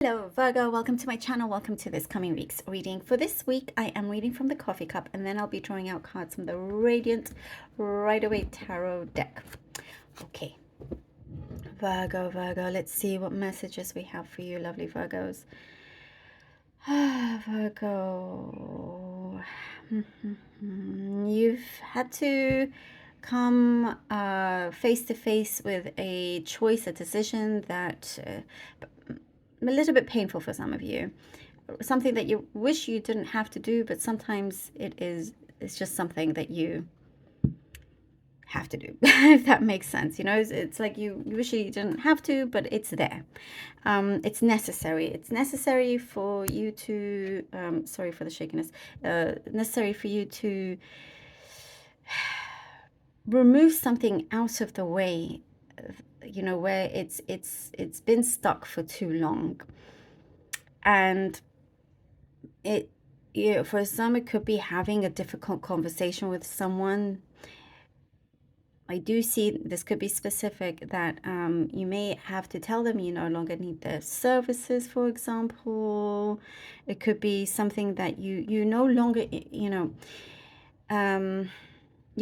Hello Virgo, welcome to my channel. Welcome to this coming week's reading. For this week, I am reading from the coffee cup and then I'll be drawing out cards from the Radiant Right Away Tarot deck. Okay, Virgo, let's see what messages we have for you, lovely Virgos. Virgo, you've had to come face to face with a choice, a decision that a little bit painful for some of you, something that you wish you didn't have to do, but sometimes it's just something that you have to do. If that makes sense, it's like you wish you didn't have to, but it's there. It's necessary for you to sorry for the shakiness, necessary for you to remove something out of the way, where it's been stuck for too long. And for some, it could be having a difficult conversation with someone. I do see this could be specific that you may have to tell them you no longer need their services, for example. It could be something that you no longer, you've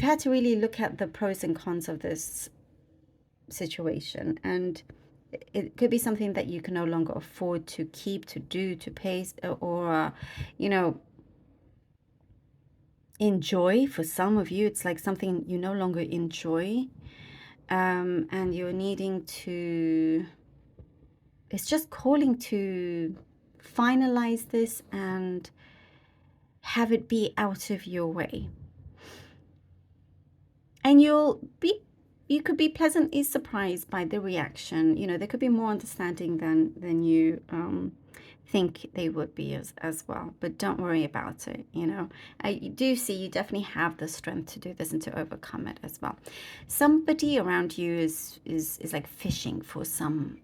had to really look at the pros and cons of this situation, and it could be something that you can no longer afford to keep, to do, to pay, or enjoy. For some of you, it's like something you no longer enjoy, and you're needing to, it's just calling to finalize this and have it be out of your way. And you could be pleasantly surprised by the reaction. There could be more understanding than you think they would be as well. But don't worry about it. I do see you definitely have the strength to do this and to overcome it as well. Somebody around you is like fishing for some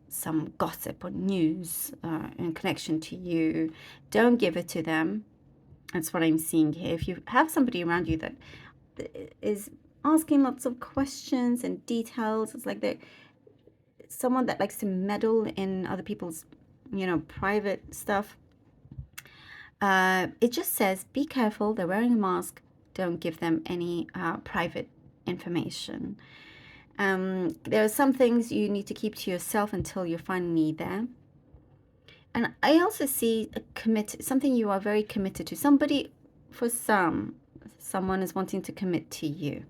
gossip or news in connection to you. Don't give it to them. That's what I'm seeing here. If you have somebody around you that is asking lots of questions and details, it's like they're someone that likes to meddle in other people's private stuff. It just says be careful, they're wearing a mask, don't give them any private information. There are some things you need to keep to yourself until you're finally there. And I also see something you are very committed to. Somebody, for someone is wanting to commit to you.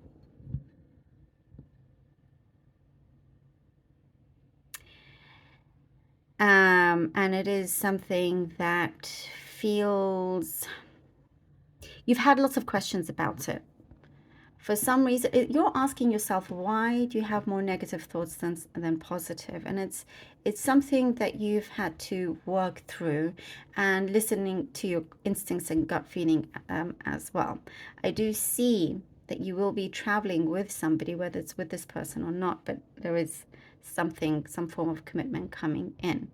And it is something that feels, you've had lots of questions about it. For some reason, you're asking yourself, why do you have more negative thoughts than positive? And it's something that you've had to work through, and listening to your instincts and gut feeling as well. I do see that you will be traveling with somebody, whether it's with this person or not, but there is some form of commitment coming in.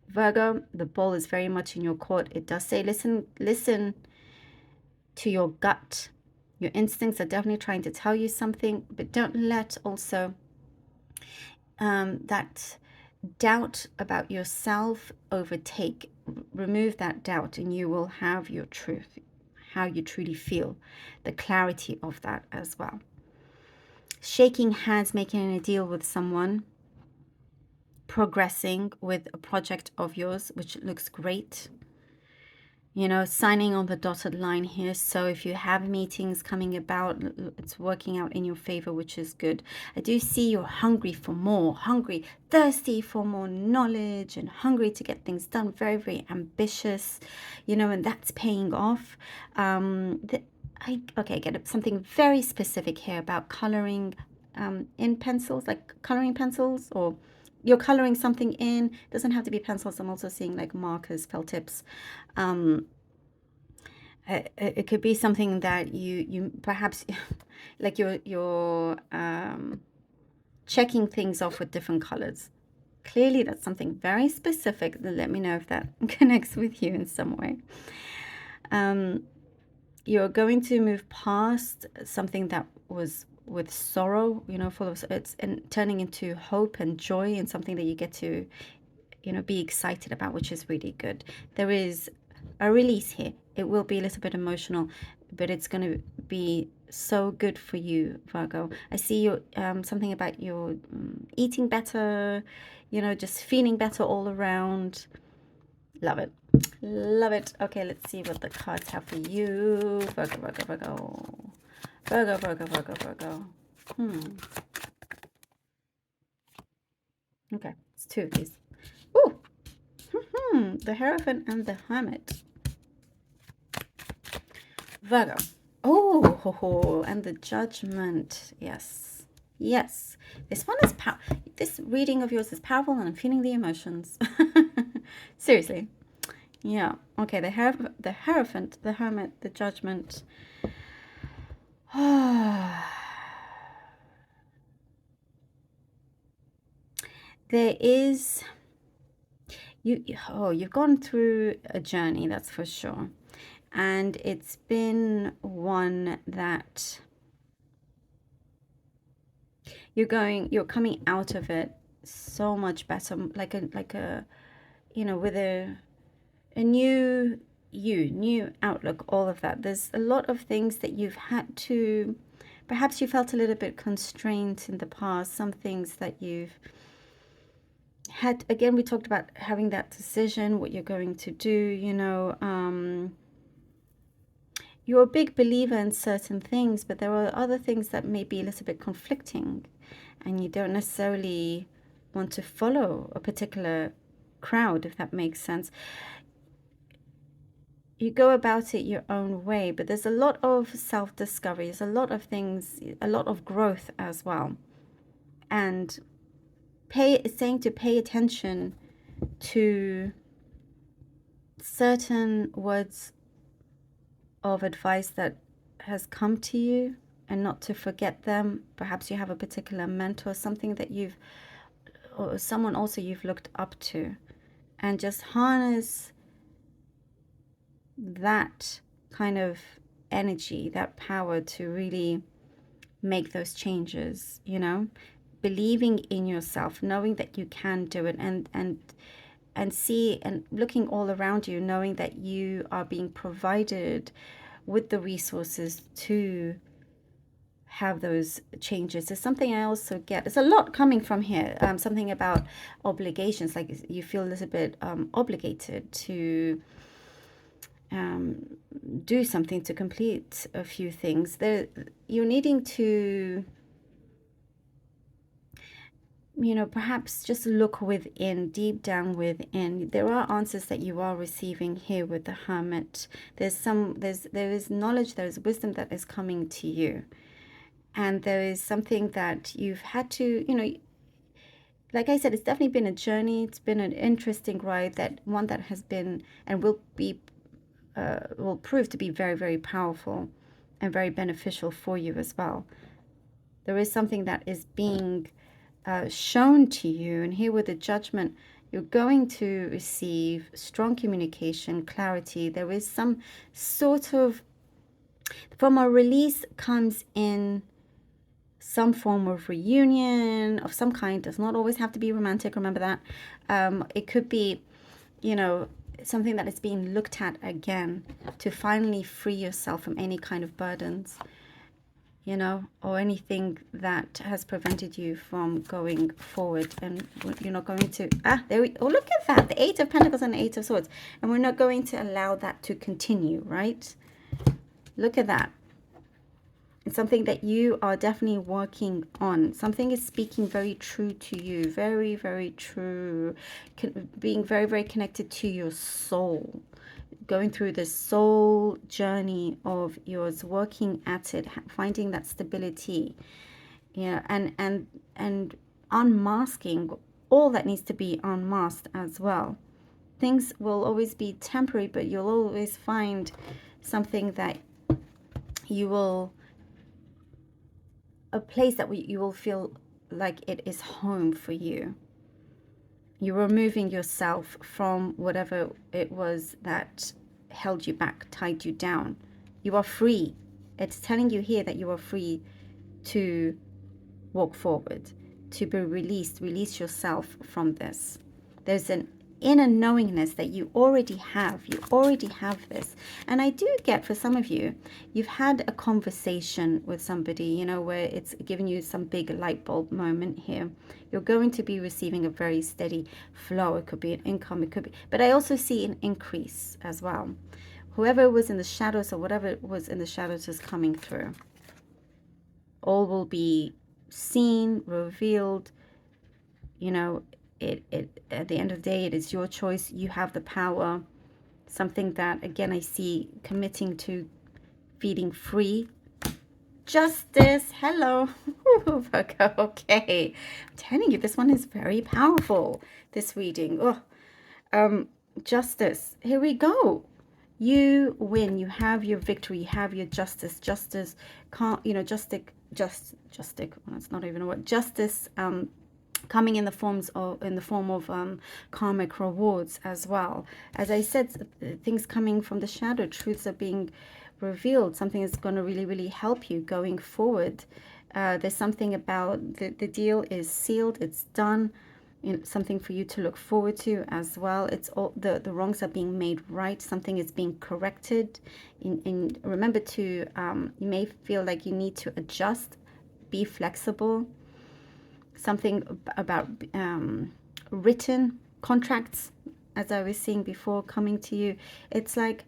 Virgo, the ball is very much in your court. It does say listen to your gut. Your instincts are definitely trying to tell you something, but don't let also that doubt about yourself overtake. Remove that doubt and you will have your truth, how you truly feel, the clarity of that as well. Shaking hands, making a deal with someone, progressing with a project of yours, which looks great. Signing on the dotted line here. So if you have meetings coming about, it's working out in your favor, which is good. I do see you're hungry for more, thirsty for more knowledge and hungry to get things done. Very, very ambitious, and that's paying off. I get something very specific here about coloring in pencils, like coloring pencils, or you're coloring something in. It doesn't have to be pencils. I'm also seeing like markers, felt tips. It could be something that you perhaps like you're checking things off with different colors. Clearly that's something very specific. Let me know if that connects with you in some way. You're going to move past something that was with sorrow, full of it's, and turning into hope and joy, and something that you get to be excited about, which is really good. There is a release here. It will be a little bit emotional, but it's going to be so good for you, Virgo. I see you something about your eating better, just feeling better all around. Love it. Love it. Okay, let's see what the cards have for you. Virgo, Virgo, Virgo. Virgo, Virgo, Virgo, Virgo. Okay, it's two of these. Ooh. The Hierophant and the Hermit. Virgo. Oh, and the Judgment. Yes. Yes. This one is this reading of yours is powerful, and I'm feeling the emotions. Seriously. Yeah. Okay, the Hierophant, the Hermit, the Judgment. There is you've gone through a journey, that's for sure. And it's been one that you're coming out of it so much better, like a with a new new outlook, all of that. There's a lot of things that you've had to, perhaps you felt a little bit constrained in the past, some things that you've had, again, we talked about having that decision, what you're going to do, you're a big believer in certain things, but there are other things that may be a little bit conflicting, and you don't necessarily want to follow a particular crowd, if that makes sense. You go about it your own way, but there's a lot of self-discovery, there's a lot of things, a lot of growth as well. And it's saying to pay attention to certain words of advice that has come to you, and not to forget them. Perhaps you have a particular mentor, something that or someone also you've looked up to, and just harness that kind of energy, that power to really make those changes, believing in yourself, knowing that you can do it, and see, and looking all around you, knowing that you are being provided with the resources to have those changes. There's something I also get, there's a lot coming from here, something about obligations, like you feel a little bit obligated to do something, to complete a few things. You're needing to perhaps just look within, deep down within. There are answers that you are receiving here with the Hermit. There is knowledge, there is wisdom that is coming to you, and there is something that you've had to, like I said, it's definitely been a journey. It's been an interesting ride, one that has been and will prove to be very, very powerful and very beneficial for you as well. There is something that is being shown to you, and here with the Judgment, you're going to receive strong communication, clarity. There is some sort of, from a release comes in some form of reunion of some kind. Does not always have to be romantic, remember that. It could be, something that is being looked at again, to finally free yourself from any kind of burdens, or anything that has prevented you from going forward. And you're not going to, look at that, the Eight of Pentacles and the Eight of Swords. And we're not going to allow that to continue, right? Look at that. It's something that you are definitely working on. Something is speaking very true to you. Very, very true. Being very, very connected to your soul. Going through this soul journey of yours, working at it, finding that stability, and unmasking all that needs to be unmasked as well. Things will always be temporary, but you'll always find something that you will, a place that you will feel like it is home for you. You're removing yourself from whatever it was that held you back, tied you down. You are free. It's telling you here that you are free to walk forward, to be released. Release yourself from this. There's inner knowingness that you already have. You already have this. And I do get, for some of you, you've had a conversation with somebody, you know, where it's given you some big light bulb moment here. You're going to be receiving a very steady flow. It could be an income, it could be, but I also see an increase as well. Whoever was in the shadows or whatever was in the shadows is coming through. All will be seen, revealed. You know, it at the end of the day, it is your choice. You have the power. Something that, again, I see committing to feeling free. Justice. Hello. Virgo. Okay. I'm telling you, this one is very powerful, this reading. Justice. Here we go. You win. You have your victory. You have your justice. Justice can't, you know, justice. Well, it's not even a word. Justice coming in the form of karmic rewards as well. As I said, things coming from the shadow, truths are being revealed. Something is going to really, really help you going forward. There's something about the deal is sealed. It's done. You know, something for you to look forward to as well. It's all the wrongs are being made right. Something is being corrected. Remember to you may feel like you need to adjust, be flexible. Something about written contracts, as I was seeing before, coming to you. It's like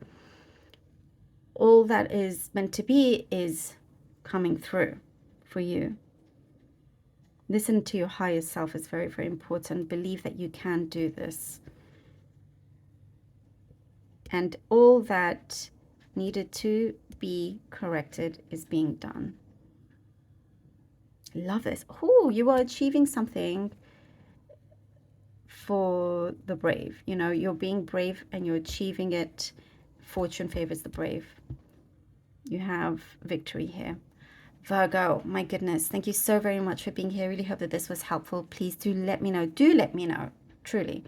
all that is meant to be is coming through for you. Listen to your higher self is very, very important. Believe that you can do this. And all that needed to be corrected is being done. Love this. Oh, you are achieving something for the brave. You know, you're being brave and you're achieving it. Fortune favors the brave. You have victory here. Virgo, my goodness, thank you so very much for being here. I really hope that this was helpful. Please do let me know. Do let me know, truly.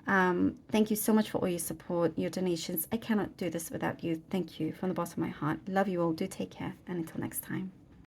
Thank you so much for all your support, your donations. I cannot do this without you. Thank you from the bottom of my heart. Love you all. Do take care. And until next time.